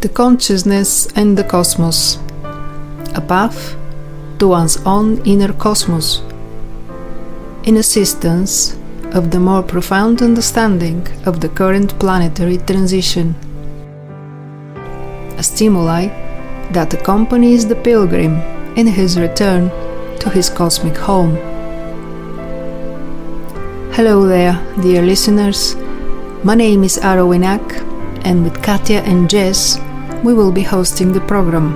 the consciousness and the cosmos, a path to one's own inner cosmos, in assistance of the more profound understanding of the current planetary transition, a stimuli that accompanies the pilgrim in his return to his cosmic home. Hello there, dear listeners. My name is Arowinak, and with Katya and Jess, we will be hosting the program.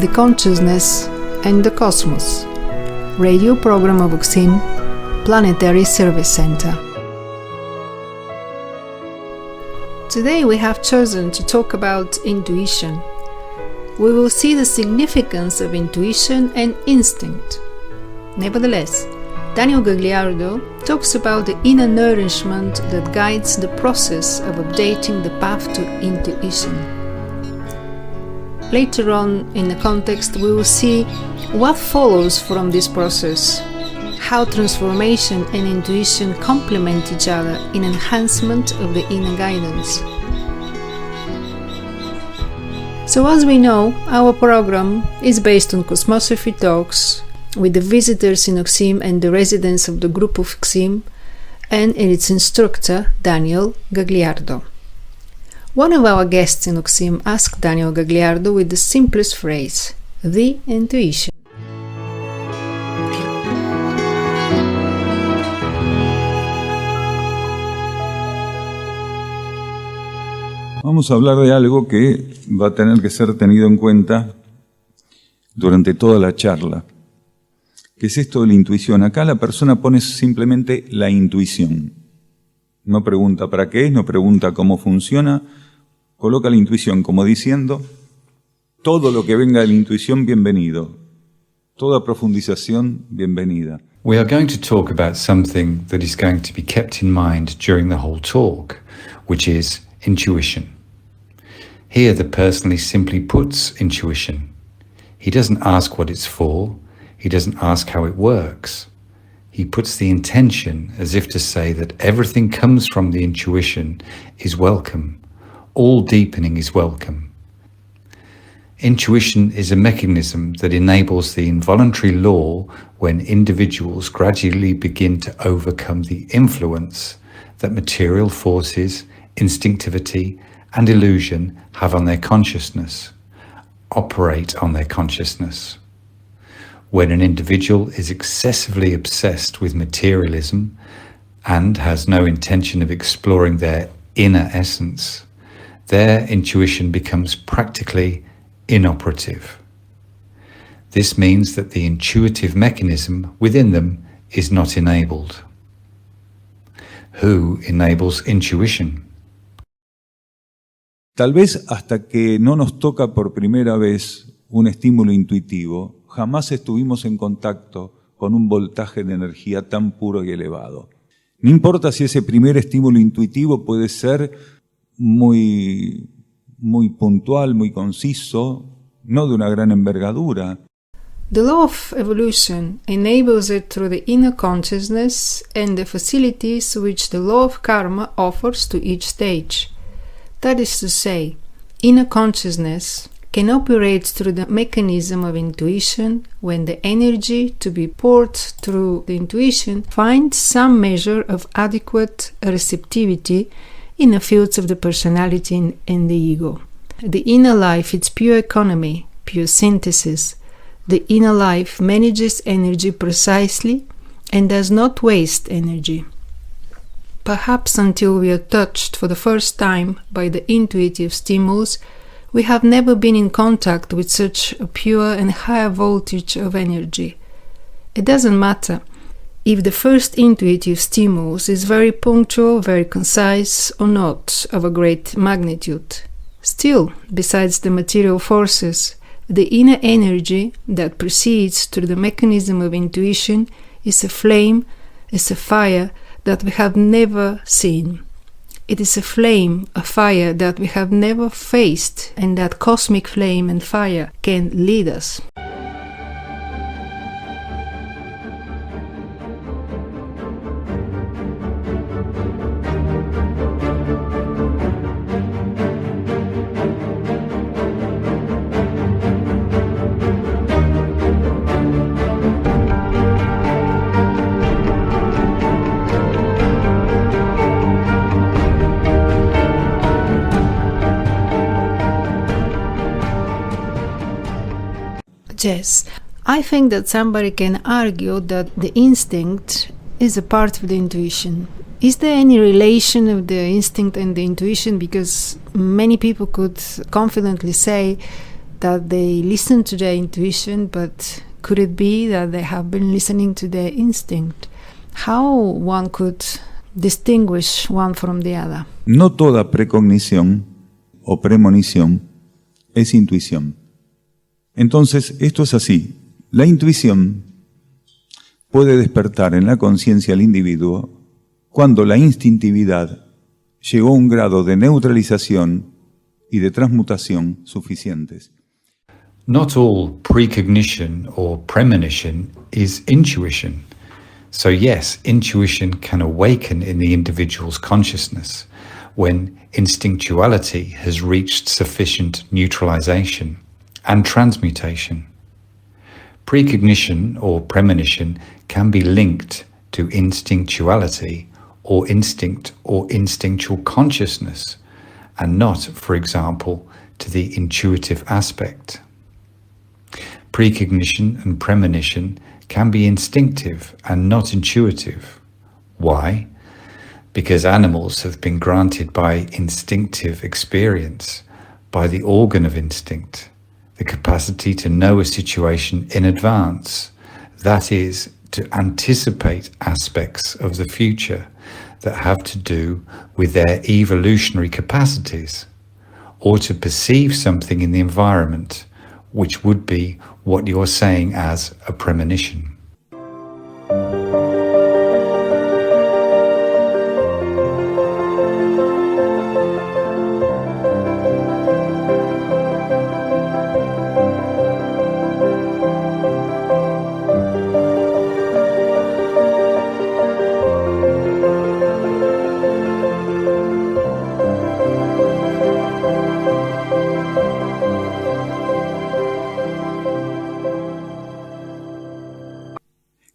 The Consciousness and the Cosmos, radio program of UXIM Planetary Service Center. Today we have chosen to talk about intuition. We will see the significance of intuition and instinct. Nevertheless, Daniel Gagliardo talks about the inner nourishment that guides the process of updating the path to intuition. Later on in the context, we will see what follows from this process, how transformation and intuition complement each other in enhancement of the inner guidance. So as we know, our program is based on cosmosophy talks with the visitors in UXIM and the residents of the group of UXIM, and its instructor, Daniel Gagliardo. One of our guests in UXIM asked Daniel Gagliardo with the simplest phrase, the intuition. Vamos a hablar de algo que va a tener que ser tenido en cuenta durante toda la charla. ¿Qué es esto de la intuición? Acá la persona pone simplemente la intuición. No pregunta para qué es, no pregunta cómo funciona. Coloca la intuición como diciendo, todo lo que venga de la intuición, bienvenido. Toda profundización, bienvenida. We are going to talk about something that is going to be kept in mind during the whole talk, which is intuition. Here the person simply puts intuition. He doesn't ask what it's for. He doesn't ask how it works. He puts the intention as if to say that everything comes from the intuition is welcome. All deepening is welcome. Intuition is a mechanism that enables the involuntary law when individuals gradually begin to overcome the influence that material forces, instinctivity, and illusion have on their consciousness, operate on their consciousness. When an individual is excessively obsessed with materialism and has no intention of exploring their inner essence, their intuition becomes practically inoperative. This means that the intuitive mechanism within them is not enabled. Who enables intuition? Tal vez hasta que no nos toca por primera vez un estímulo intuitivo, jamás estuvimos en contacto con un voltaje de energía tan puro y elevado. No importa si ese primer estímulo intuitivo puede ser muy puntual, muy conciso, no de una gran envergadura. The law of evolution enables it through the inner consciousness and the facilities which the law of karma offers to each stage. That is to say, inner consciousness can operate through the mechanism of intuition when the energy to be poured through the intuition finds some measure of adequate receptivity in the fields of the personality and the ego. The inner life is pure economy, pure synthesis. The inner life manages energy precisely and does not waste energy. Perhaps until we are touched for the first time by the intuitive stimulus, we have never been in contact with such a pure and higher voltage of energy. It doesn't matter if the first intuitive stimulus is very punctual, very concise, or not of a great magnitude. Still, besides the material forces, the inner energy that proceeds through the mechanism of intuition is a flame, is a fire that we have never seen. It is a flame, a fire that we have never faced, and that cosmic flame and fire can lead us. Yes, I think that somebody can argue that the instinct is a part of the intuition. Is there any relation of the instinct and the intuition? Because many people could confidently say that they listen to their intuition, but could it be that they have been listening to their instinct? How one could distinguish one from the other? No toda precognición o premonición es intuición. Entonces, esto es así. La intuición puede despertar en la conciencia del individuo cuando la instintividad llegó a un grado de neutralización y de transmutación suficientes. Not all precognition or premonition is intuition. So yes, intuition can awaken in the individual's consciousness when instinctuality has reached sufficient neutralization and transmutation. Precognition or premonition can be linked to instinctuality or instinct or instinctual consciousness, and not, for example, to the intuitive aspect. Precognition and premonition can be instinctive and not intuitive. Why? Because animals have been granted by instinctive experience, by the organ of instinct, the capacity to know a situation in advance, that is, to anticipate aspects of the future that have to do with their evolutionary capacities, or to perceive something in the environment, which would be what you're saying as a premonition.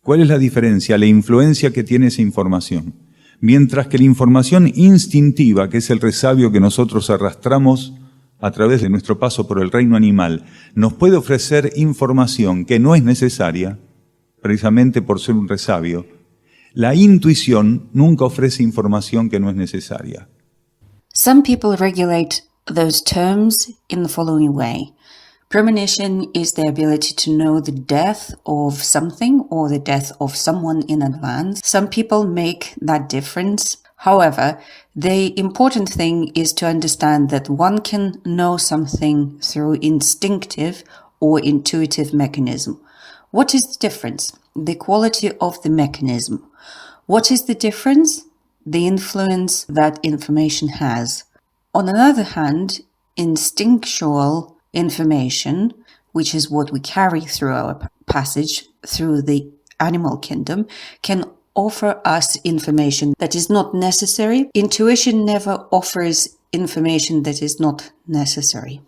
¿Cuál es la diferencia? La influencia que tiene esa información. Mientras que la información instintiva, que es el resabio que nosotros arrastramos a través de nuestro paso por el reino animal, nos puede ofrecer información que no es necesaria, precisamente por ser un resabio, la intuición nunca ofrece información que no es necesaria. Some people regulate those terms in the following way. Premonition is the ability to know the death of something or the death of someone in advance. Some people make that difference. However, the important thing is to understand that one can know something through instinctive or intuitive mechanism. What is the difference? The quality of the mechanism. What is the difference? The influence that information has. On the other hand, instinctual information, which is what we carry through our passage through the animal kingdom, can offer us information that is not necessary. Intuition never offers information that is not necessary.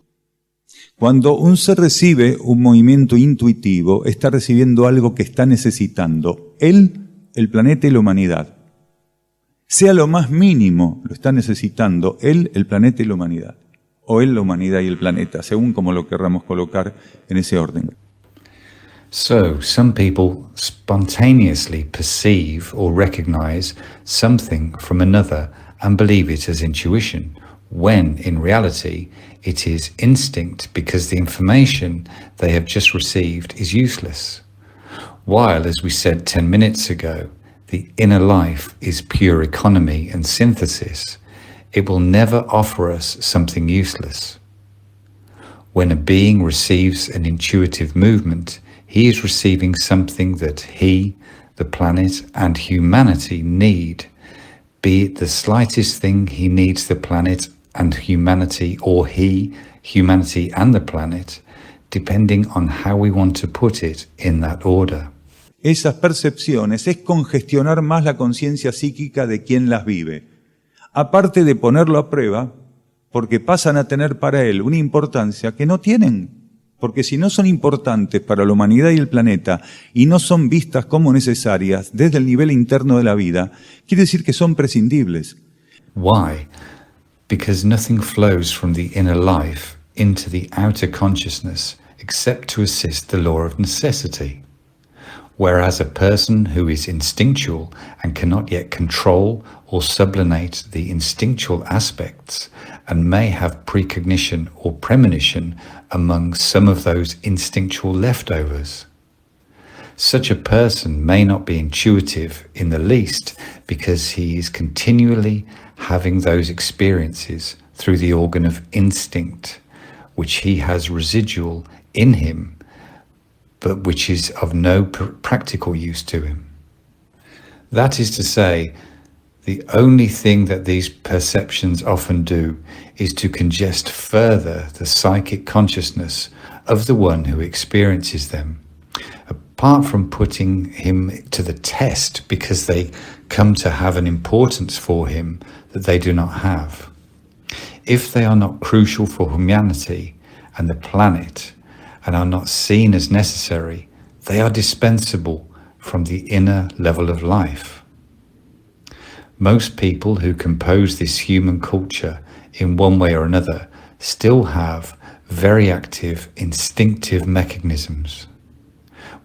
Cuando un ser recibe un movimiento intuitivo, está recibiendo algo que está necesitando. Él, el planeta y la humanidad. Sea lo más mínimo, lo está necesitando él, el planeta y la humanidad. O él, la humanidad y el planeta, según como lo querramos colocar en ese orden. So, some people spontaneously perceive or recognize something from another and believe it as intuition, when in reality it is instinct because the information they have just received is useless. While, as we said 10 minutes ago, the inner life is pure economy and synthesis, it will never offer us something useless. When a being receives an intuitive movement, he is receiving something that he, the planet, and humanity need, be it the slightest thing he needs the planet and humanity, or he, humanity, and the planet, depending on how we want to put it in that order. Esas percepciones es congestionar más la conciencia psíquica de quien las vive. Aparte de ponerlo a prueba, porque pasan a tener para él una importancia que no tienen. Porque si no son importantes para la humanidad y el planeta y no son vistas como necesarias desde el nivel interno de la vida, quiere decir que son prescindibles. Why? Because nothing flows from the inner life into the outer consciousness except to assist the law of necessity. Whereas a person who is instinctual and cannot yet control or sublimate the instinctual aspects and may have precognition or premonition among some of those instinctual leftovers. Such a person may not be intuitive in the least because he is continually having those experiences through the organ of instinct, which he has residual in him, but which is of no practical use to him. That is to say, the only thing that these perceptions often do is to congest further the psychic consciousness of the one who experiences them, apart from putting him to the test because they come to have an importance for him that they do not have. If they are not crucial for humanity and the planet and are not seen as necessary, they are dispensable from the inner level of life. Most people who compose this human culture in one way or another still have very active instinctive mechanisms,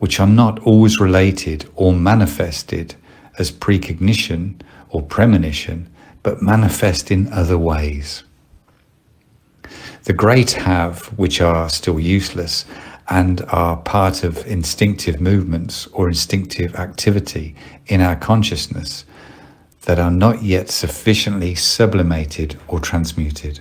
which are not always related or manifested as precognition or premonition, but manifest in other ways. The great have, which are still useless and are part of instinctive movements or instinctive activity in our consciousness, that are not yet sufficiently sublimated or transmuted.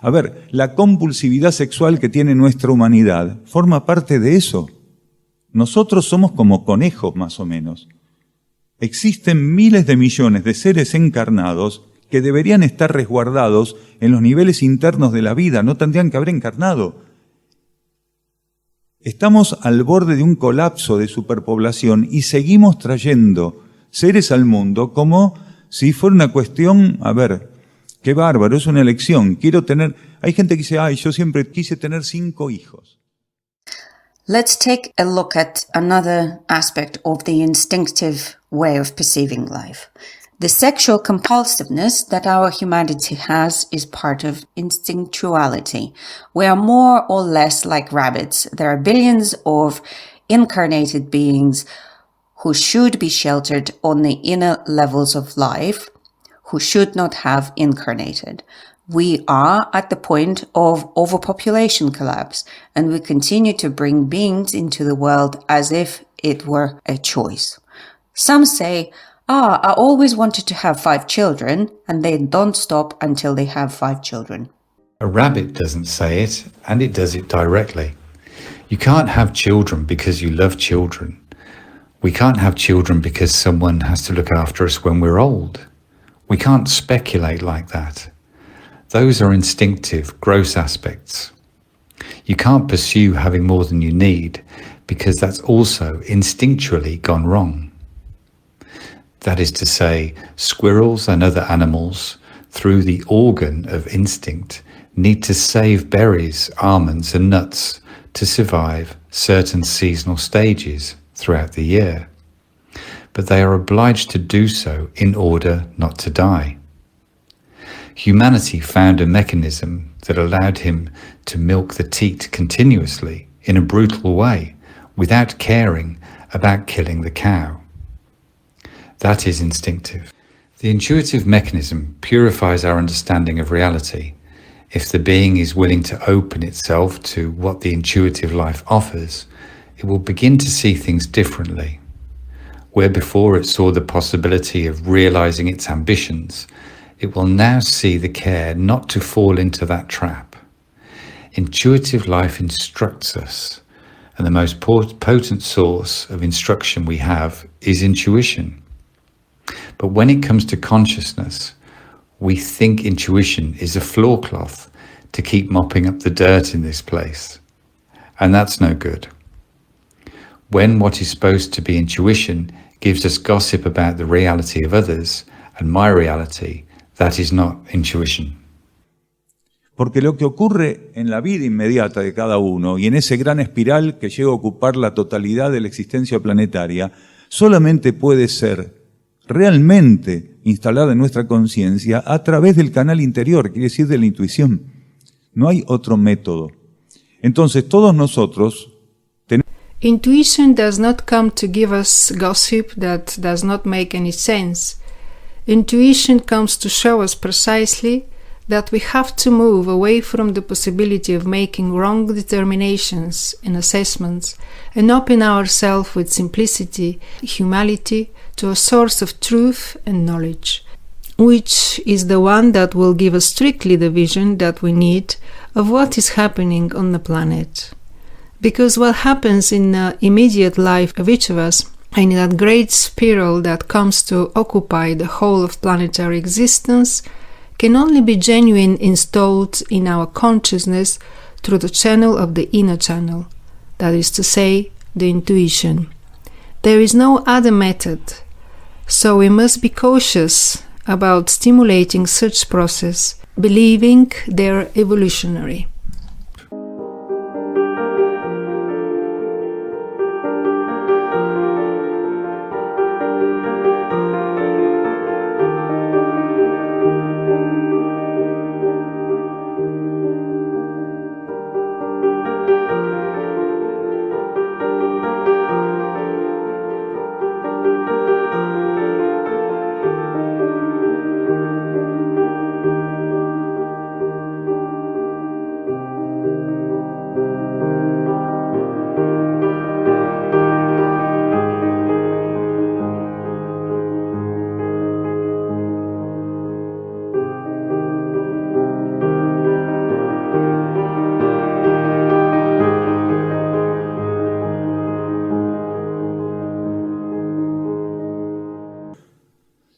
A ver, la compulsividad sexual que tiene nuestra humanidad forma parte de eso. Nosotros somos como conejos, más o menos. Existen miles de millones de seres encarnados que deberían estar resguardados en los niveles internos de la vida, no tendrían que haber encarnado. Estamos al borde de un colapso de superpoblación y seguimos trayendo seres al mundo como si fuera una cuestión, a ver, qué bárbaro, es una elección. Hay gente que dice, yo siempre quise tener 5 hijos. Let's take a look at another aspect of the instinctive way of perceiving life. The sexual compulsiveness that our humanity has is part of instinctuality. We are more or less like rabbits. There are billions of incarnated beings who should be sheltered on the inner levels of life, who should not have incarnated. We are at the point of overpopulation collapse, and we continue to bring beings into the world as if it were a choice. Some say, I always wanted to have 5 children, and they don't stop until they have 5 children. A rabbit doesn't say it, and it does it directly. You can't have children because you love children. We can't have children because someone has to look after us when we're old. We can't speculate like that. Those are instinctive, gross aspects. You can't pursue having more than you need because that's also instinctually gone wrong. That is to say, squirrels and other animals, through the organ of instinct, need to save berries, almonds and nuts to survive certain seasonal stages throughout the year. But they are obliged to do so in order not to die. Humanity found a mechanism that allowed him to milk the teat continuously in a brutal way without caring about killing the cow. That is instinctive. The intuitive mechanism purifies our understanding of reality. If the being is willing to open itself to what the intuitive life offers, it will begin to see things differently. where before it saw the possibility of realizing its ambitions, it will now see the care not to fall into that trap. Intuitive life instructs us, and the most potent source of instruction we have is intuition. But when it comes to consciousness, we think intuition is a floor cloth to keep mopping up the dirt in this place. And that's no good. When what is supposed to be intuition gives us gossip about the reality of others and my reality, that is not intuition. Porque lo que ocurre en la vida inmediata de cada uno y en ese gran espiral que llega a ocupar la totalidad de la existencia planetaria, solamente puede ser realmente instalada en nuestra conciencia a través del canal interior, quiere decir de la intuición. No hay otro método. Entonces todos nosotros tenemos... Intuition does not come to give us gossip that does not make any sense. Intuition comes to show us precisely that we have to move away from the possibility of making wrong determinations and assessments and open ourselves with simplicity, humility, to a source of truth and knowledge, which is the one that will give us strictly the vision that we need of what is happening on the planet. Because what happens in the immediate life of each of us, and in that great spiral that comes to occupy the whole of planetary existence, can only be genuine installed in our consciousness through the channel of the inner channel, that is to say, the intuition. There is no other method, so we must be cautious about stimulating such process, believing they're evolutionary.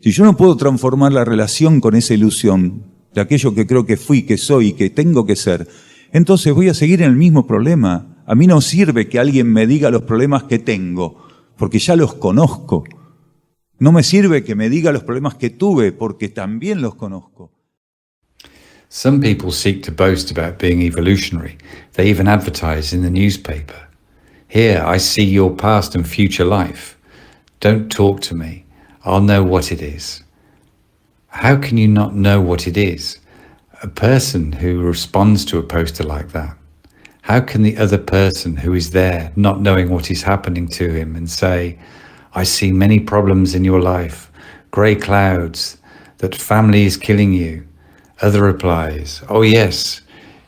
Si yo no puedo transformar la relación con esa ilusión de aquello que creo que fui, que soy y que tengo que ser, entonces voy a seguir en el mismo problema. A mí no sirve que alguien me diga los problemas que tengo, porque ya los conozco. No me sirve que me diga los problemas que tuve, porque también los conozco. Some people seek to boast about being evolutionary. They even advertise in the newspaper. Here, I see your past and future life. Don't talk to me. I'll know what it is. How can you not know what it is? A person who responds to a poster like that, how can the other person who is there not knowing what is happening to him and say, I see many problems in your life, grey clouds, that family is killing you. Other replies, oh yes,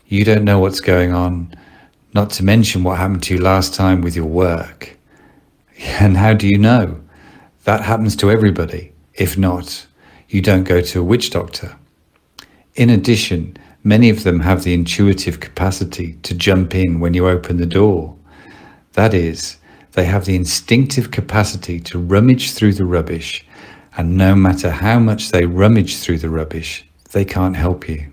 you don't know what's going on, not to mention what happened to you last time with your work. And how do you know? That happens to everybody. If not, you don't go to a witch doctor. In addition, many of them have the intuitive capacity to jump in when you open the door. That is, they have the instinctive capacity to rummage through the rubbish, and no matter how much they rummage through the rubbish, they can't help you.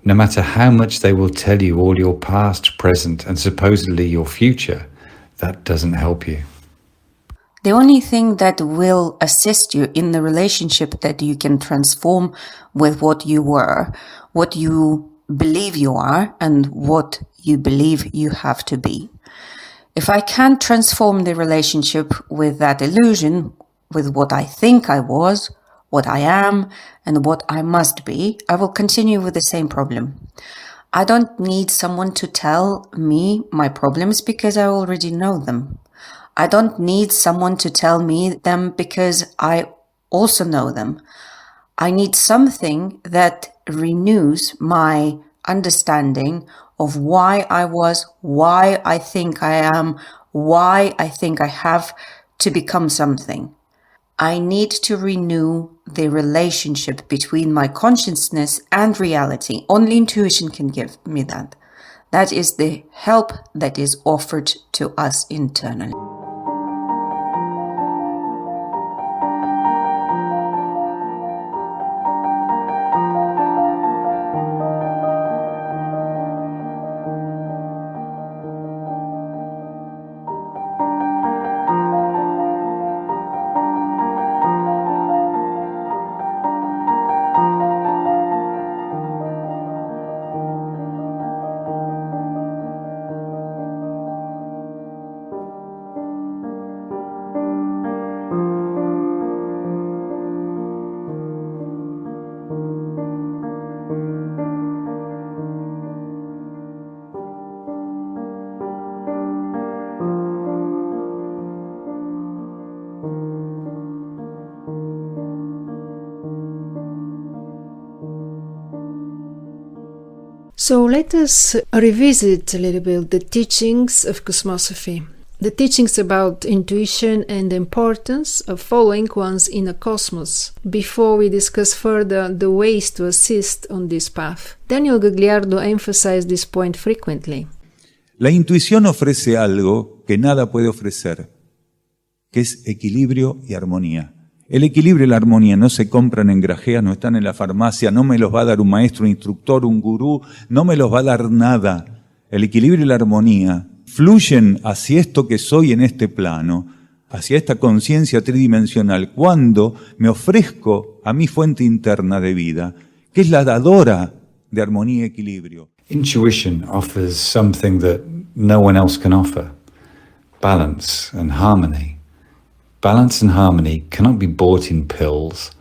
No matter how much they will tell you all your past, present, and supposedly your future, that doesn't help you. The only thing that will assist you in the relationship that you can transform with what you were, what you believe you are, and what you believe you have to be. If I can't transform the relationship with that illusion, with what I think I was, what I am, and what I must be, I will continue with the same problem. I don't need someone to tell me my problems because I already know them. I don't need someone to tell me them because I also know them. I need something that renews my understanding of why I was, why I think I am, why I think I have to become something. I need to renew the relationship between my consciousness and reality. Only intuition can give me that. That is the help that is offered to us internally. So let us revisit a little bit the teachings of cosmosophy, the teachings about intuition and the importance of following one's inner cosmos, before we discuss further the ways to assist on this path. Daniel Gagliardo emphasized this point frequently. La intuición ofrece algo que nada puede ofrecer, que es equilibrio y armonía. El equilibrio y la armonía no se compran en grajeas, no están en la farmacia, no me los va a dar un maestro, un instructor, un gurú, no me los va a dar nada. El equilibrio y la armonía fluyen hacia esto que soy en este plano, hacia esta conciencia tridimensional, cuando me ofrezco a mi fuente interna de vida, que es la dadora de armonía y equilibrio. Intuition offers something that no one else can offer: balance and harmony. Balance and harmony cannot be bought in pills.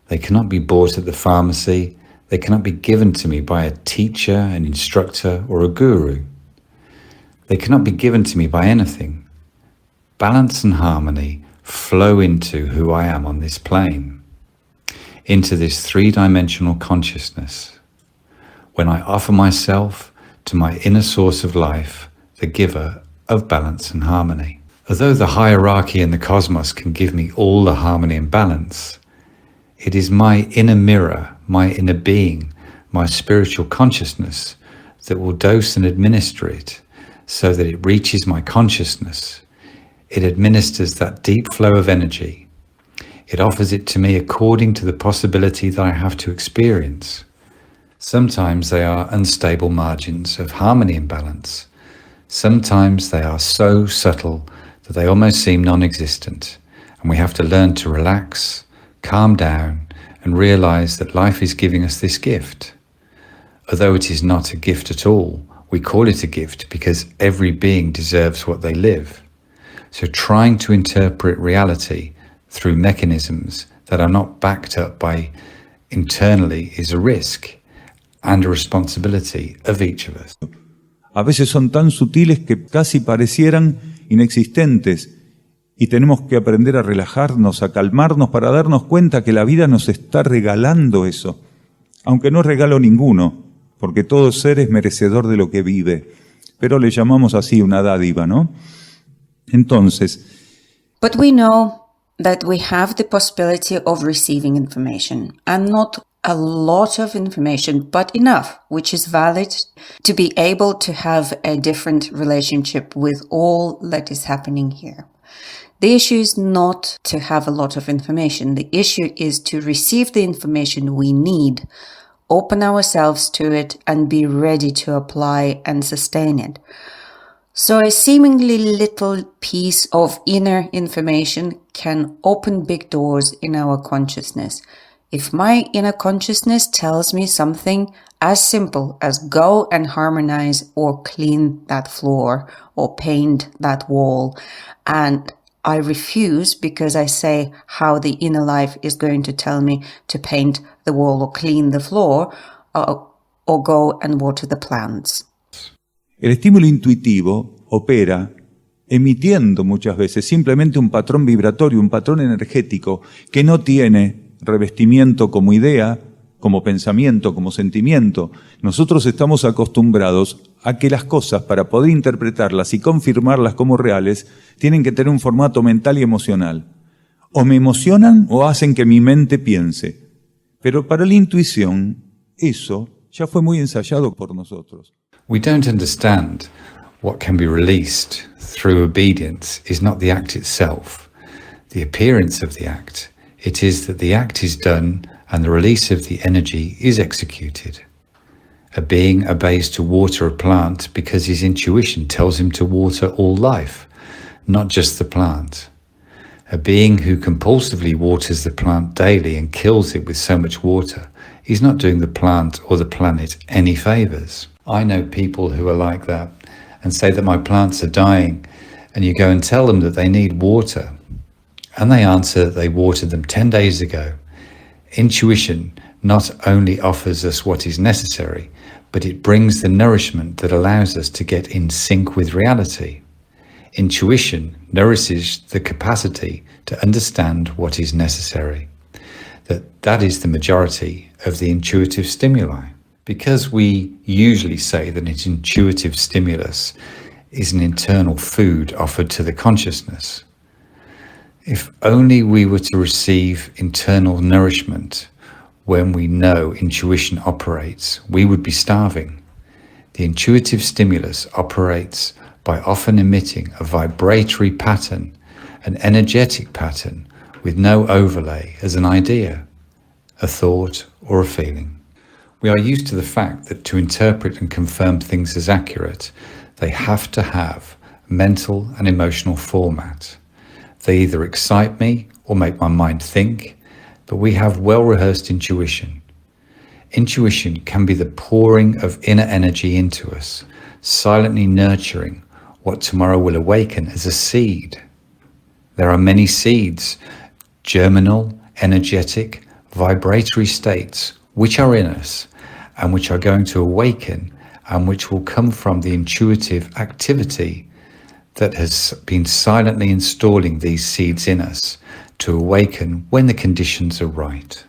They cannot be bought at the pharmacy. They cannot be given to me by a teacher, an instructor, or a guru. They cannot be given to me by anything. Balance and harmony flow into who I am on this plane, into this three-dimensional consciousness. When I offer myself to my inner source of life, the giver of balance and harmony. Although the hierarchy in the cosmos can give me all the harmony and balance, it is my inner mirror, my inner being, my spiritual consciousness that will dose and administer it so that it reaches my consciousness. It administers that deep flow of energy. It offers it to me according to the possibility that I have to experience. Sometimes they are unstable margins of harmony and balance. Sometimes they are so subtle that they almost seem non-existent, and we have to learn to relax, calm down, and realize that life is giving us this gift. Although it is not a gift at all, we call it a gift because every being deserves what they live. So trying to interpret reality through mechanisms that are not backed up by internally is a risk and a responsibility of each of us. A veces son tan sutiles que casi parecieran inexistentes, y tenemos que aprender a relajarnos, a calmarnos para darnos cuenta que la vida nos está regalando eso, aunque no es regalo ninguno, porque todo ser es merecedor de lo que vive, pero le llamamos así una dádiva, ¿no? Entonces, But we know that we have the possibility of receiving information, and not a lot of information, but enough, which is valid to be able to have a different relationship with all that is happening here. The issue is not to have a lot of information. The issue is to receive the information we need, open ourselves to it, and be ready to apply and sustain it. So a seemingly little piece of inner information can open big doors in our consciousness. If my inner consciousness tells me something as simple as go and harmonize or clean that floor or paint that wall, and I refuse because I say how the inner life is going to tell me to paint the wall or clean the floor or go and water the plants. el estímulo intuitivo opera emitiendo muchas veces simplemente un patrón vibratorio, un patrón energético que no tiene revestimiento como idea, como pensamiento, como sentimiento. Nosotros estamos acostumbrados a que las cosas, para poder interpretarlas y confirmarlas como reales, tienen que tener un formato mental y emocional. O me emocionan o hacen que mi mente piense. Pero para la intuición, eso ya fue muy ensayado por nosotros. We don't understand what can be released through obedience is not the act itself, the appearance of the act. It is that the act is done and the release of the energy is executed. A being obeys to water a plant because his intuition tells him to water all life, not just the plant. A being who compulsively waters the plant daily and kills it with so much water is not doing the plant or the planet any favours. I know people who are like that and say that my plants are dying, and you go and tell them that they need water, and they answer that they watered them 10 days ago. Intuition not only offers us what is necessary, but it brings the nourishment that allows us to get in sync with reality. Intuition nourishes the capacity to understand what is necessary. That is the majority of the intuitive stimuli. Because we usually say that an intuitive stimulus is an internal food offered to the consciousness, if only we were to receive internal nourishment when we know intuition operates, we would be starving. The intuitive stimulus operates by often emitting a vibratory pattern, an energetic pattern with no overlay as an idea, a thought or a feeling. We are used to the fact that to interpret and confirm things as accurate, they have to have mental and emotional format. They either excite me or make my mind think, but we have well-rehearsed intuition. Intuition can be the pouring of inner energy into us, silently nurturing what tomorrow will awaken as a seed. There are many seeds, germinal, energetic, vibratory states, which are in us and which are going to awaken and which will come from the intuitive activity that has been silently installing these seeds in us to awaken when the conditions are right.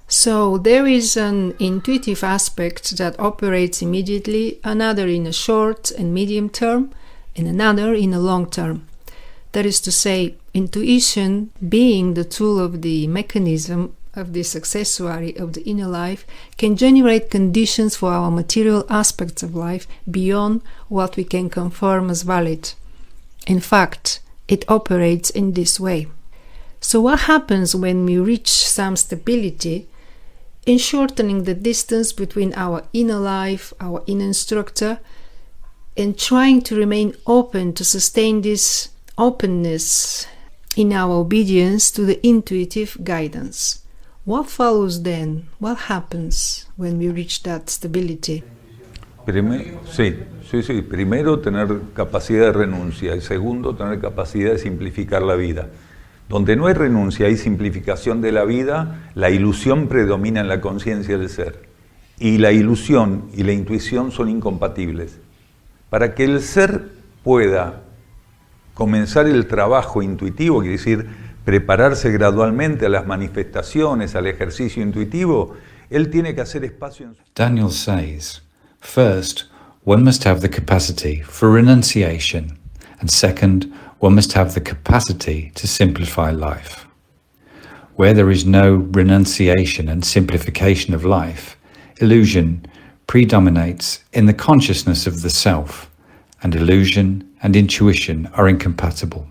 So there is an intuitive aspect that operates immediately, another in a short and medium term, and another in a long term. That is to say, intuition, being the tool of the mechanism of this accessory of the inner life, can generate conditions for our material aspects of life beyond what we can confirm as valid. In fact, it operates in this way. So what happens when we reach some stability in shortening the distance between our inner life, our inner instructor, and trying to remain open to sustain this openness in our obedience to the intuitive guidance? What follows then? What happens when we reach that stability? Sí. Primero, tener capacidad de renuncia. Y segundo, tener capacidad de simplificar la vida. Donde no hay renuncia, hay simplificación de la vida, la ilusión predomina en la conciencia del ser. Y la ilusión y la intuición son incompatibles. Para que el ser pueda comenzar el trabajo intuitivo, quiere decir, prepararse gradualmente a las manifestaciones, al ejercicio intuitivo, él tiene que hacer espacio en su... Daniel says, first, one must have the capacity for renunciation, and second, one must have the capacity to simplify life. Where there is no renunciation and simplification of life, illusion predominates in the consciousness of the self, and illusion and intuition are incompatible.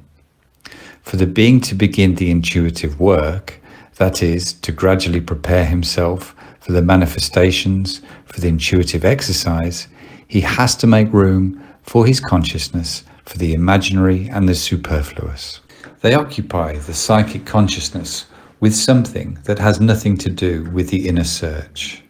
For the being to begin the intuitive work, that is, to gradually prepare himself for the manifestations, for the intuitive exercise, he has to make room for his consciousness, for the imaginary and the superfluous. They occupy the psychic consciousness with something that has nothing to do with the inner search.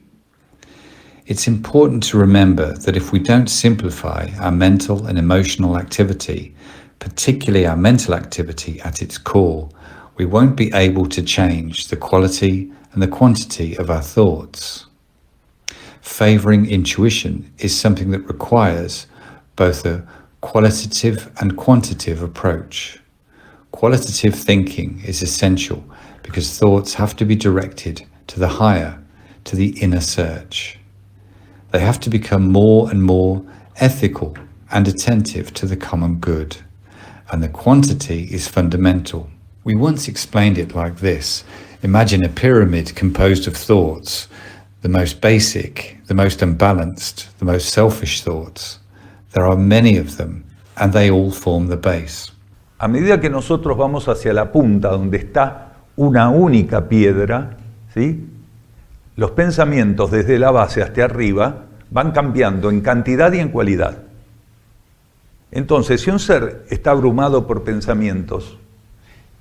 It's important to remember that if we don't simplify our mental and emotional activity, particularly our mental activity at its core, we won't be able to change the quality and the quantity of our thoughts. Favoring intuition is something that requires both a qualitative and quantitative approach. Qualitative thinking is essential because thoughts have to be directed to the higher, to the inner search. They have to become more and more ethical and attentive to the common good, and the quantity is fundamental. We once explained it like this. Imagine a pyramid composed of thoughts, the most basic, the most unbalanced, the most selfish thoughts. There are many of them, and they all form the base. A medida que nosotros vamos hacia la punta donde está una única piedra, ¿sí? Los pensamientos desde la base hasta arriba van cambiando en cantidad y en cualidad. Entonces, si un ser está abrumado por pensamientos,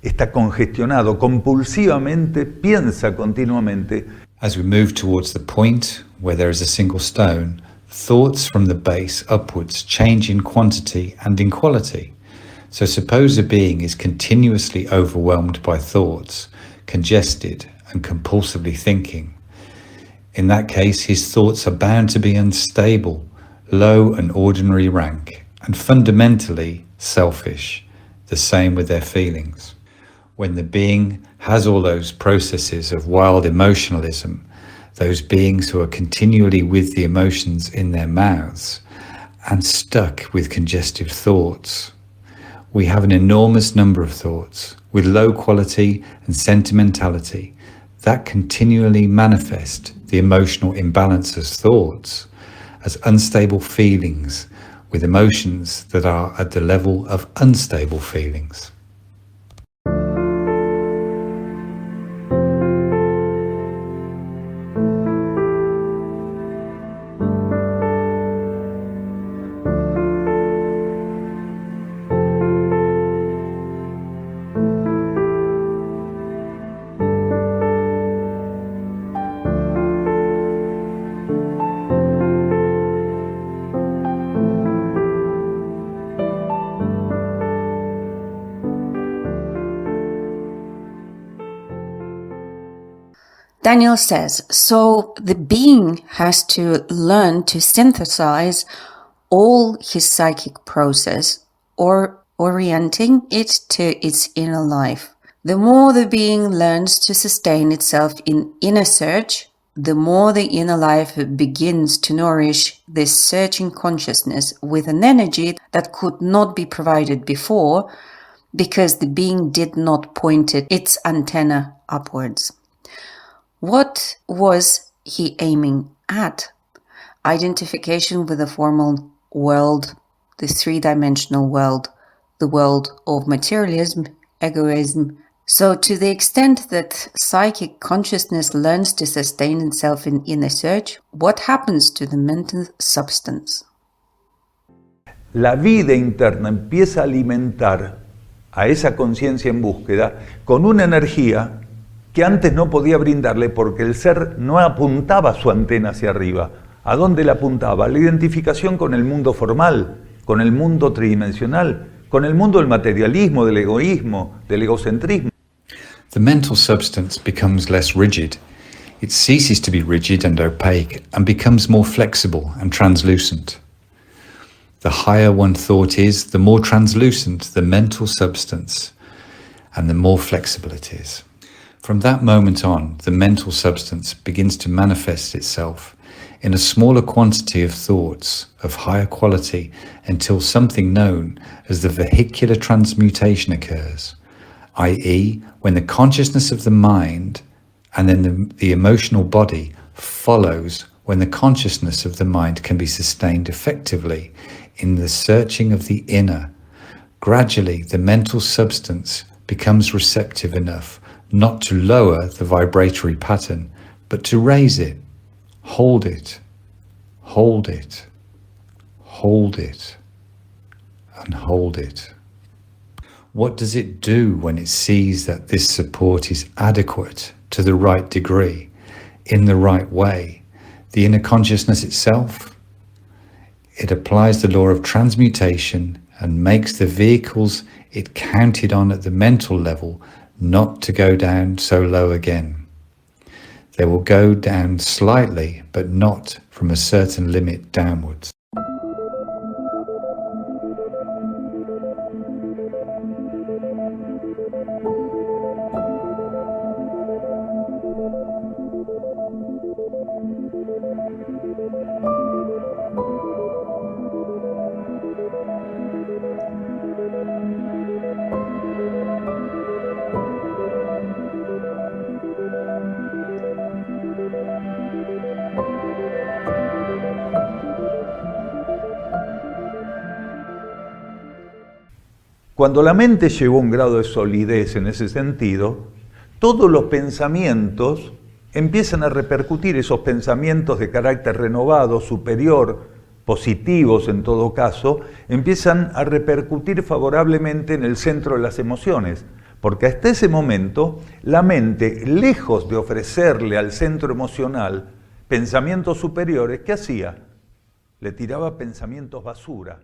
está congestionado, compulsivamente, piensa continuamente. As we move towards the point where there is a single stone, thoughts from the base upwards change in quantity and in quality. So suppose a being is continuously overwhelmed by thoughts, congested and compulsively thinking. In that case, his thoughts are bound to be unstable, low and ordinary rank, and fundamentally selfish, the same with their feelings. When the being has all those processes of wild emotionalism, those beings who are continually with the emotions in their mouths and stuck with congestive thoughts, we have an enormous number of thoughts with low quality and sentimentality that continually manifest the emotional imbalance as thoughts, as unstable feelings with emotions that are at the level of unstable feelings. Daniel says, so the being has to learn to synthesize all his psychic process or orienting it to its inner life. The more the being learns to sustain itself in inner search, the more the inner life begins to nourish this searching consciousness with an energy that could not be provided before because the being did not point its antenna upwards. What was he aiming at? Identification with the formal world, the three-dimensional world, the world of materialism, egoism. So to the extent that psychic consciousness learns to sustain itself in inner search, what happens to the mental substance? La vida interna empieza a alimentar a esa conciencia en búsqueda con una energía que antes no podía brindarle porque el ser no apuntaba su antena hacia arriba. ¿A dónde la apuntaba? La identificación con el mundo formal, con el mundo tridimensional, con el mundo del materialismo, del egoísmo, del egocentrismo. The mental substance becomes less rigid. It ceases to be rigid and opaque and becomes more flexible and translucent. The higher one thought is, the more translucent the mental substance and the more flexible it is. From that moment on, the mental substance begins to manifest itself in a smaller quantity of thoughts of higher quality until something known as the vehicular transmutation occurs, i.e., when the consciousness of the mind and then the emotional body follows when the consciousness of the mind can be sustained effectively in the searching of the inner. Gradually, the mental substance becomes receptive enough not to lower the vibratory pattern, but to raise it, hold it, hold it, hold it, and hold it. What does it do when it sees that this support is adequate to the right degree, in the right way? The inner consciousness itself? It applies the law of transmutation and makes the vehicles it counted on at the mental level not to go down so low again. They will go down slightly, but not from a certain limit downwards. Cuando la mente llegó a un grado de solidez en ese sentido, todos los pensamientos empiezan a repercutir, esos pensamientos de carácter renovado, superior, positivos en todo caso, empiezan a repercutir favorablemente en el centro de las emociones, porque hasta ese momento la mente, lejos de ofrecerle al centro emocional pensamientos superiores, ¿qué hacía? Le tiraba pensamientos basura.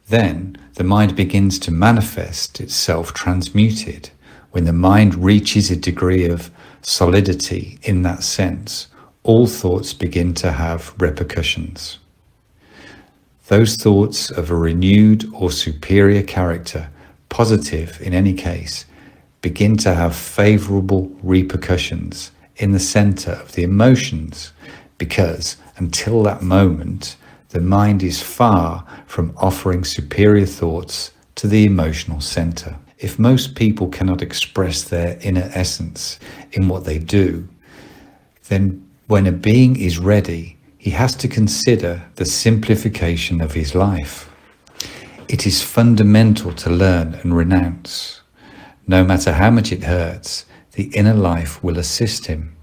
Then the mind begins to manifest itself transmuted. When the mind reaches a degree of solidity in that sense, all thoughts begin to have repercussions. Those thoughts of a renewed or superior character, positive in any case, begin to have favorable repercussions in the center of the emotions, because until that moment, the mind is far from offering superior thoughts to the emotional center. If most people cannot express their inner essence in what they do, then when a being is ready, he has to consider the simplification of his life. It is fundamental to learn and renounce. No matter how much it hurts, the inner life will assist him.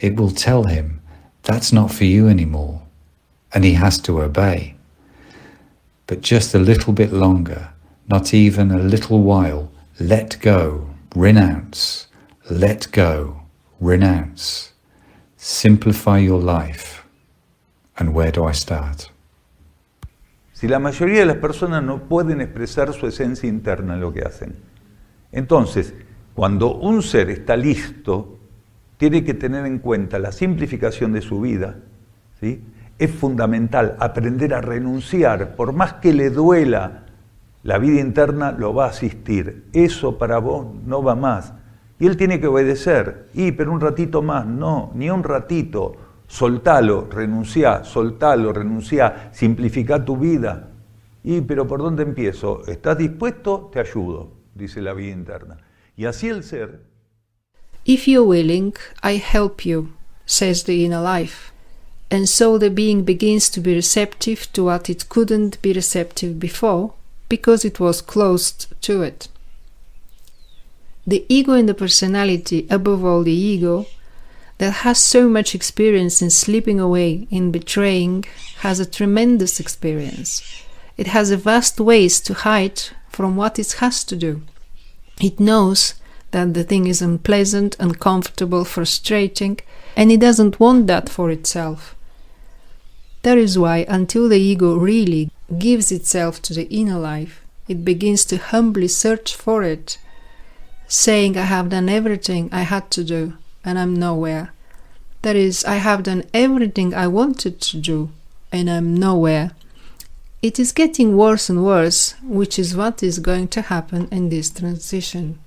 It will tell him, that's not for you anymore. And he has to obey. But just a little bit longer, not even a little while, let go, renounce, let go, renounce. Simplify your life. And where do I start? Si la mayoría de las personas no pueden expresar su esencia interna en lo que hacen, entonces, cuando un ser está listo, tiene que tener en cuenta la simplificación de su vida, ¿sí? Es fundamental aprender a renunciar, por más que le duela, la vida interna lo va a asistir. Eso para vos no va más. Y él tiene que obedecer. Pero un ratito más, no, ni un ratito. Soltalo, renunciá, simplificá tu vida. Pero ¿por dónde empiezo? ¿Estás dispuesto? Te ayudo, dice la vida interna. Y así el ser. If you're willing, I help you, says the inner life. And so the being begins to be receptive to what it couldn't be receptive before, because it was closed to it. The ego and the personality, above all the ego, that has so much experience in slipping away, in betraying, has a tremendous experience. It has a vast ways to hide from what it has to do. It knows that the thing is unpleasant, uncomfortable, frustrating, and it doesn't want that for itself. That is why, until the ego really gives itself to the inner life, it begins to humbly search for it, saying, I have done everything I had to do, and I'm nowhere. That is, I have done everything I wanted to do, and I'm nowhere. It is getting worse and worse, which is what is going to happen in this transition.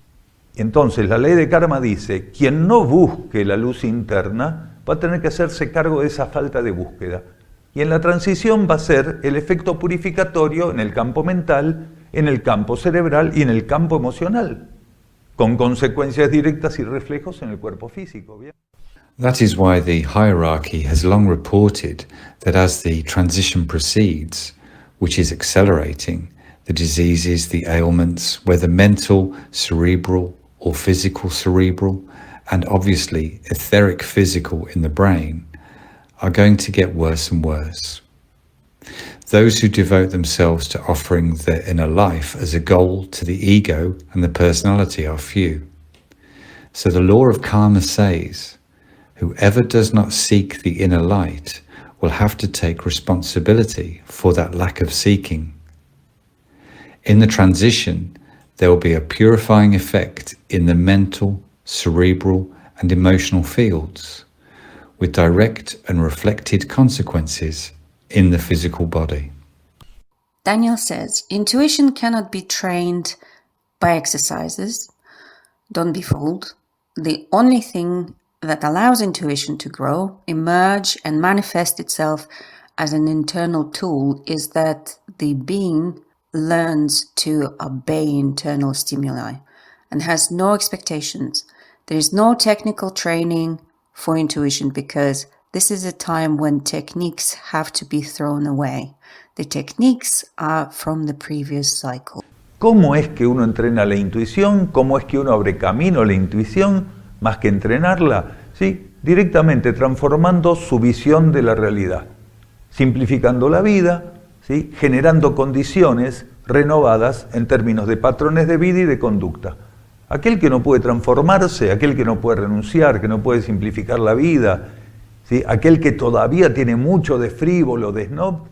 Entonces, la ley de karma dice, quien no busque la luz interna va a tener que hacerse cargo de esa falta de búsqueda. Y en la transición va a ser el efecto purificatorio en el campo mental, en el campo cerebral y en el campo emocional. con consecuencias directas y reflejos en el cuerpo físico. ¿Bien? That is why the hierarchy has long reported that as the transition proceeds, which is accelerating, the diseases, the ailments, whether mental, cerebral, or physical cerebral, and obviously etheric physical in the brain, are going to get worse and worse. Those who devote themselves to offering their inner life as a goal to the ego and the personality are few. So the law of karma says, whoever does not seek the inner light will have to take responsibility for that lack of seeking. In the transition, there will be a purifying effect in the mental, cerebral, and emotional fields, with direct and reflected consequences in the physical body. Daniel says, intuition cannot be trained by exercises. Don't be fooled. The only thing that allows intuition to grow, emerge, and manifest itself as an internal tool is that the being learns to obey internal stimuli and has no expectations. There is no technical training for intuition because this is a time when techniques have to be thrown away. The techniques are from the previous cycle. ¿Cómo es que uno entrena la intuición? ¿Cómo es que uno abre camino a la intuición? Más que entrenarla, ¿sí? Directamente transformando su visión de la realidad, simplificando la vida, ¿sí? Generando condiciones renovadas en términos de patrones de vida y de conducta. Aquel que no puede transformarse, aquel que no puede renunciar, que no puede simplificar la vida, ¿sí? Aquel que todavía tiene mucho de frívolo, de snob,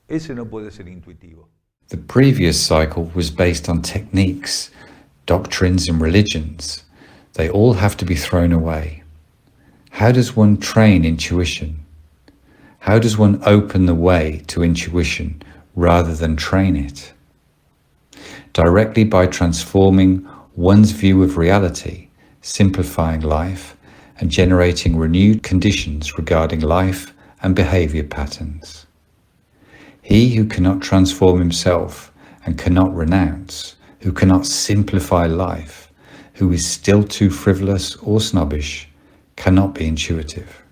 ese no puede ser intuitivo. The previous cycle was based on techniques, doctrines, and religions. They all have to be thrown away. How does one train intuition? How does one open the way to intuition rather than train it? Directly by transforming one's view of reality, simplifying life, and generating renewed conditions regarding life and behavior patterns. He who cannot transform himself and cannot renounce, who cannot simplify life, who is still too frivolous or snobbish, cannot be intuitive.